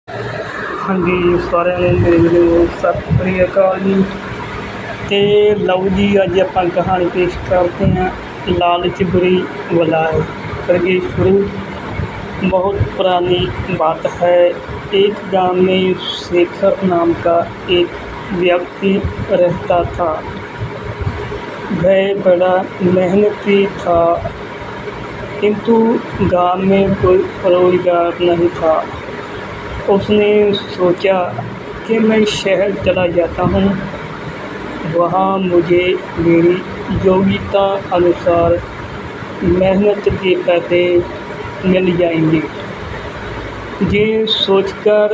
हाँ जी, ਸਾਰਿਆਂ ਨੂੰ ਮੇਰੇ ਵੱਲੋਂ ਸਤਿ ਸ਼੍ਰੀ ਅਕਾਲ ਜੀ। ਤੇ ਲਓ ਜੀ, ਅੱਜ ਆਪਾਂ कहानी पेश करते हैं लालच बुरी बलाए। करिए शुरू। बहुत पुरानी बात है। एक गांव में शेखर नाम का एक व्यक्ति रहता था। वह बड़ा मेहनती था, किंतु गांव में कोई रोजगार नहीं था। उसने सोचा कि मैं शहर चला जाता हूँ, वहाँ मुझे मेरी योग्यता अनुसार मेहनत के पैसे मिल जाएंगे। ये सोचकर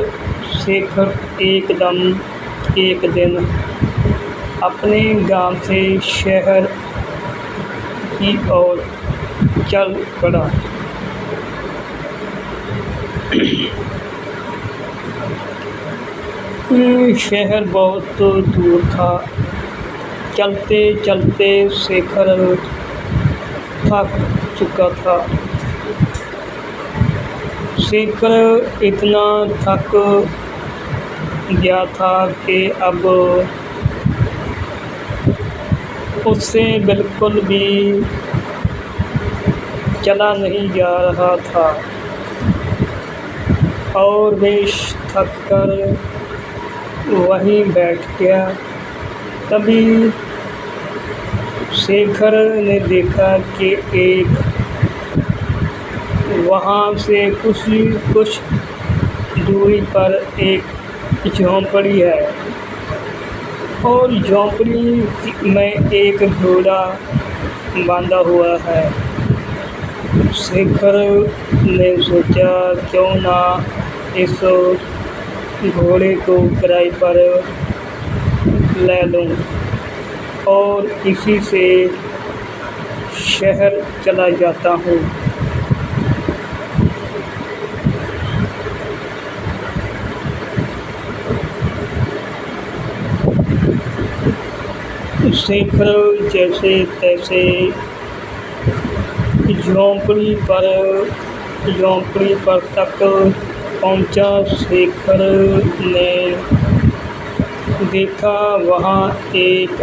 शेखर एक दिन अपने गांव से शहर की ओर चल पड़ा। शहर बहुत दूर था। चलते चलते शेखर थक चुका था। शेखर इतना थक गया था कि अब उससे बिल्कुल भी चला नहीं जा रहा था और वे थक कर वहीं बैठ गया। तभी शेखर ने देखा कि वहाँ से कुछ दूरी पर एक झोंपड़ी है और झोंपड़ी में एक घोड़ा बांधा हुआ है। शेखर ने सोचा, क्यों ना इस घोड़े को किराए पर ले लूं और इसी से शहर चला जाता हूँ। शेखर जैसे तैसे झोंपड़ी पर तक पहुंचा। शेखर ने देखा वहाँ एक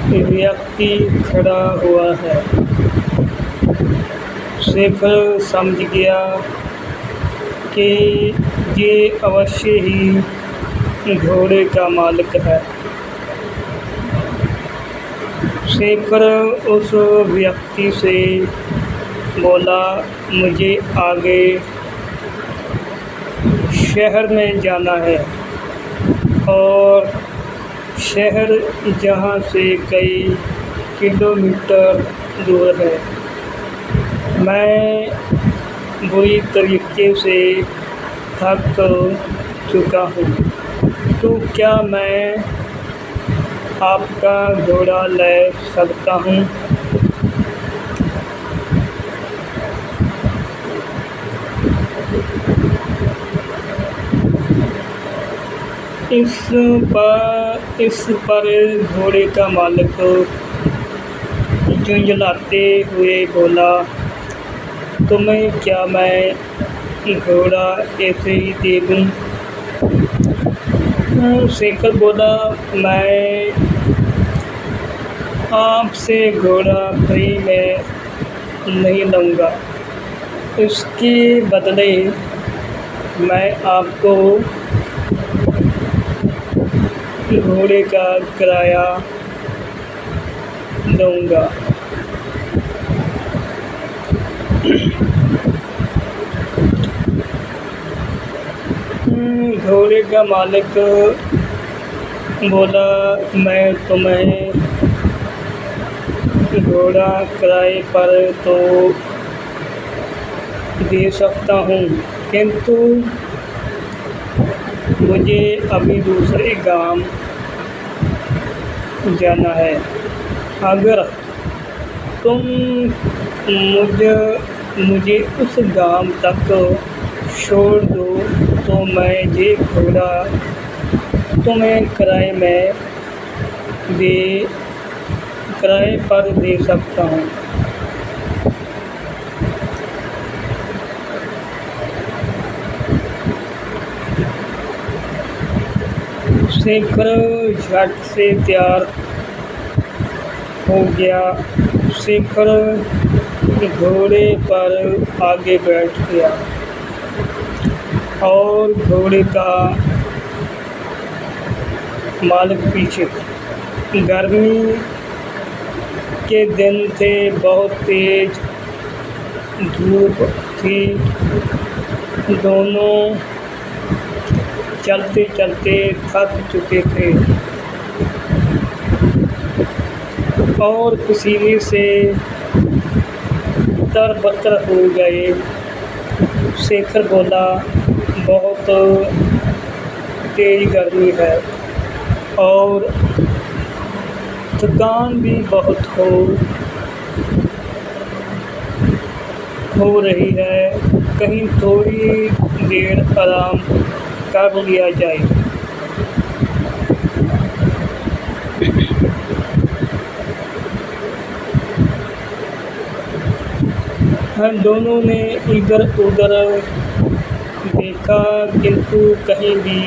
व्यक्ति खड़ा हुआ है। शेखर समझ गया कि ये अवश्य ही घोड़े का मालिक है। शेखर उस व्यक्ति से बोला, मुझे आगे शहर में जाना है और शहर जहाँ से कई किलोमीटर दूर है। मैं बुरी तरीके से थक चुका हूँ, तो क्या मैं आपका घोड़ा ले सकता हूँ? इस पर घोड़े का मालिक झुंझलाते हुए बोला, तुम्हें क्या मैं घोड़ा ऐसे ही दे दूँ? शेखर बोला, मैं आपसे घोड़ा फ्री में नहीं लूँगा। इसके बदले मैं आपको घोड़े का किराया दूँगा। घोड़े का मालिक बोला, मैं तुम्हें घोड़ा किराए पर तो दे सकता हूँ, किंतु मुझे अभी दूसरे गांव जाना है। अगर तुम मुझे उस गांव तक छोड़ दो तो मैं ये घोड़ा तुम्हें किराए पर दे सकता हूँ। शेखर झट से तैयार हो गया। शेखर घोड़े पर आगे बैठ गया और घोड़े का मालिक पीछे। गर्मी के दिन थे, बहुत तेज धूप थी। दोनों चलते चलते थक चुके थे और पसीने से तरबतर हो गए। शेखर बोला, बहुत तेज गर्मी है और थकान भी बहुत हो रही है, कहीं थोड़ी देर आराम कर लिया जाए। हम दोनों ने इधर उधर देखा, किंतु कहीं भी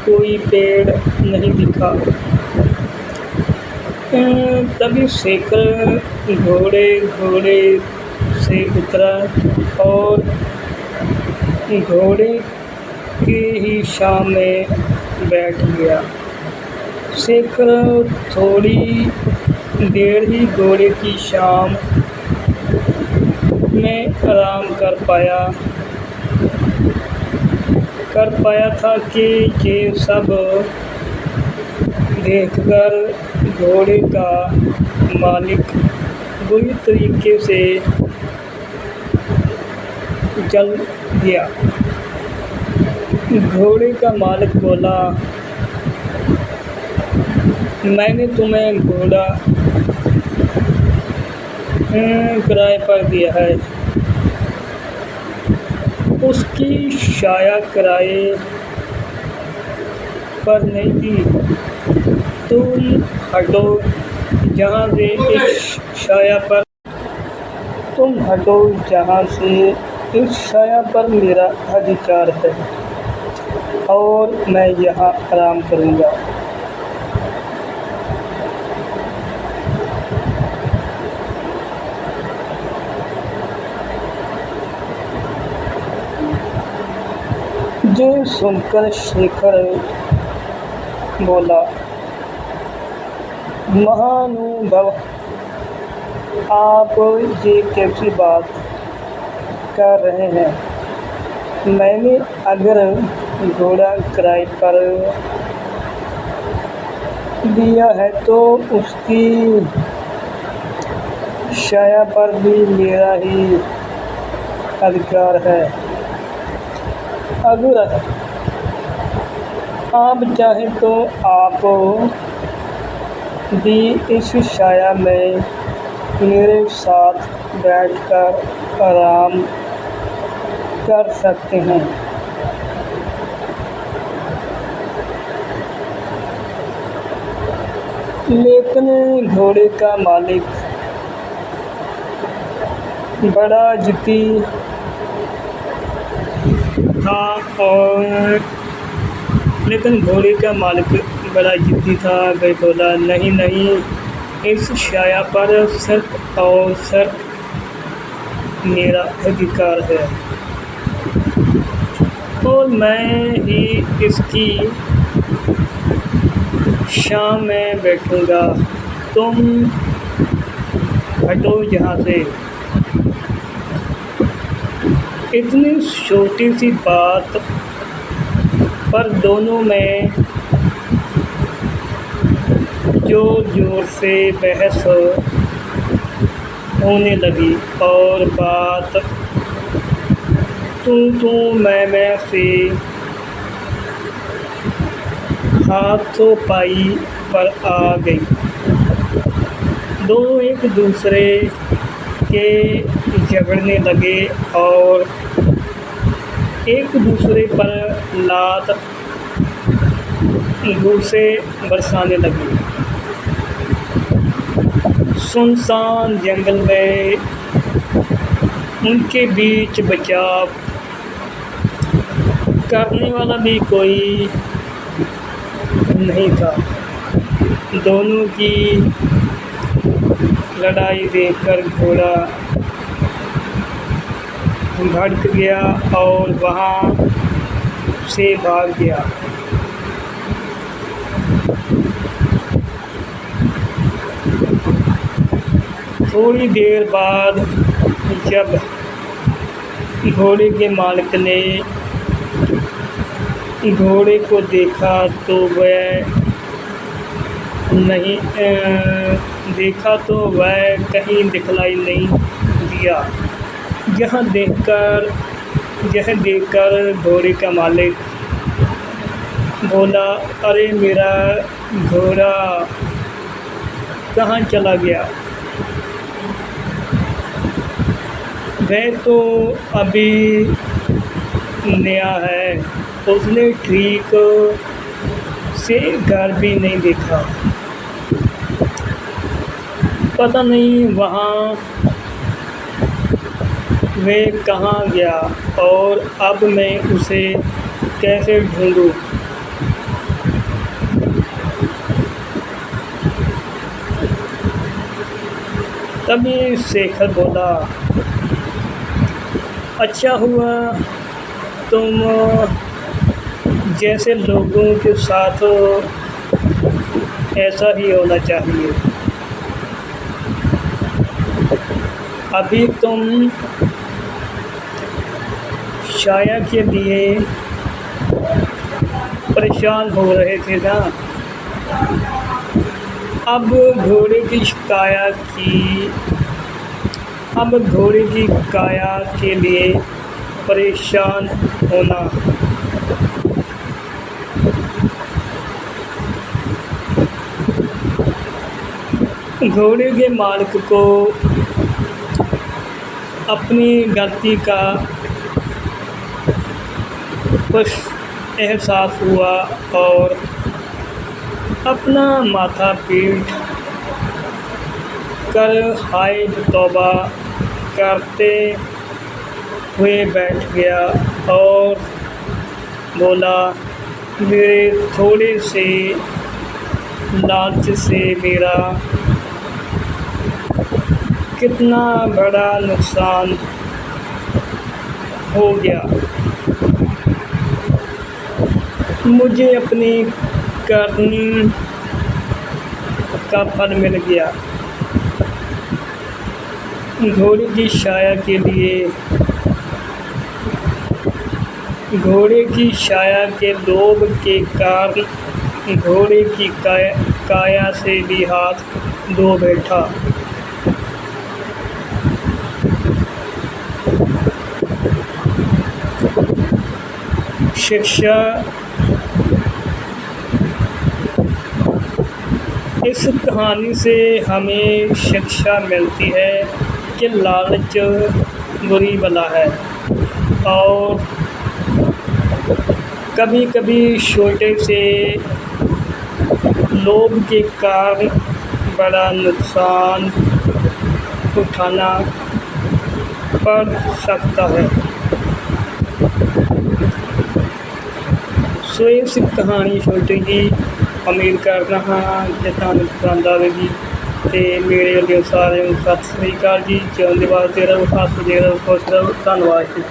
कोई पेड़ नहीं दिखा। तभी शेखर घोड़े से उतरा और घोड़े के ही शाम में बैठ गया। शेखर थोड़ी देर ही घोड़े की शाम में आराम कर पाया था कि ये सब देखकर घोड़े का मालिक बुरी तरीके से जल गया। घोड़े का मालिक बोला, मैंने तुम्हें घोड़ा किराए पर दिया है, उसकी शाया किराए पर नहीं दी। तुम हटो जहाँ से इस शाया पर मेरा अधिकार है और मैं यहाँ आराम करूँगा। ये सुनकर शेखर बोला, महानुभाव, आप ये कैसी बात कर रहे हैं? मैंने अगर घोड़ा किराए पर दिया है तो उसकी शाया पर भी मेरा ही अधिकार है। अगर आप चाहें तो आप भी इस शाया में मेरे साथ बैठकर आराम कर सकते हैं। लेकिन घोड़े का मालिक बड़ा जिद्दी था वह बोला, नहीं, इस शाया पर सिर्फ और सिर्फ मेरा अधिकार है और मैं ही इसकी शाम में बैठूंगा। तुम हटो यहाँ से। इतनी छोटी सी बात पर दोनों में जोर से बहस होने लगी और बात तू मैं से हाथों पाई पर आ गई। दोनों एक दूसरे के झगड़ने लगे और एक दूसरे पर लात घूंसे बरसाने लगे। सुनसान जंगल में उनके बीच बचाव करने वाला भी कोई नहीं था। दोनों की लड़ाई देखकर घोड़ा भड़क गया और वहाँ से भाग गया। थोड़ी देर बाद जब घोड़े के मालिक ने घोड़े को देखा तो वह कहीं दिखलाई नहीं दिया। यह देखकर घोड़े का मालिक बोला, अरे मेरा घोड़ा कहाँ चला गया? वह तो अभी नया है, उसने ठीक से घर भी नहीं देखा। पता नहीं वहाँ वह कहाँ गया और अब मैं उसे कैसे ढूँढूं? तभी शेखर बोला, अच्छा हुआ तुम जैसे लोगों के साथ ऐसा ही होना चाहिए। अभी तुम छाया के लिए परेशान हो रहे थे ना? अब घोड़े की काया के लिए परेशान होना घोड़े के मालिक को अपनी गलती का एहसास हुआ और अपना माथा पीट कर हाय तौबा करते हुए बैठ गया और बोला, मेरे थोड़े से लालच से मेरा कितना बड़ा नुकसान हो गया। मुझे अपनी करनी का फल मिल गया। घोड़े की छाया के लोभ के कारण घोड़े की काया से भी हाथ धो बैठा। शिक्षा इस कहानी से हमें शिक्षा मिलती है कि लालच बुरी बला है और कभी कभी छोटे से लोभ के कारण बड़ा नुकसान उठाना पड़ सकता है। सो इस कहानी छोटी जी उम्मीद करदा हां कि तुहानूं पसंद आवेगी ते मेरे अग्गे सारिआं नूं सत श्री अकाल जी। जिउंदे वासते रहो, हੱਸਦੇ ਰਹੋ, खुश रहो। धन्नवाद जी।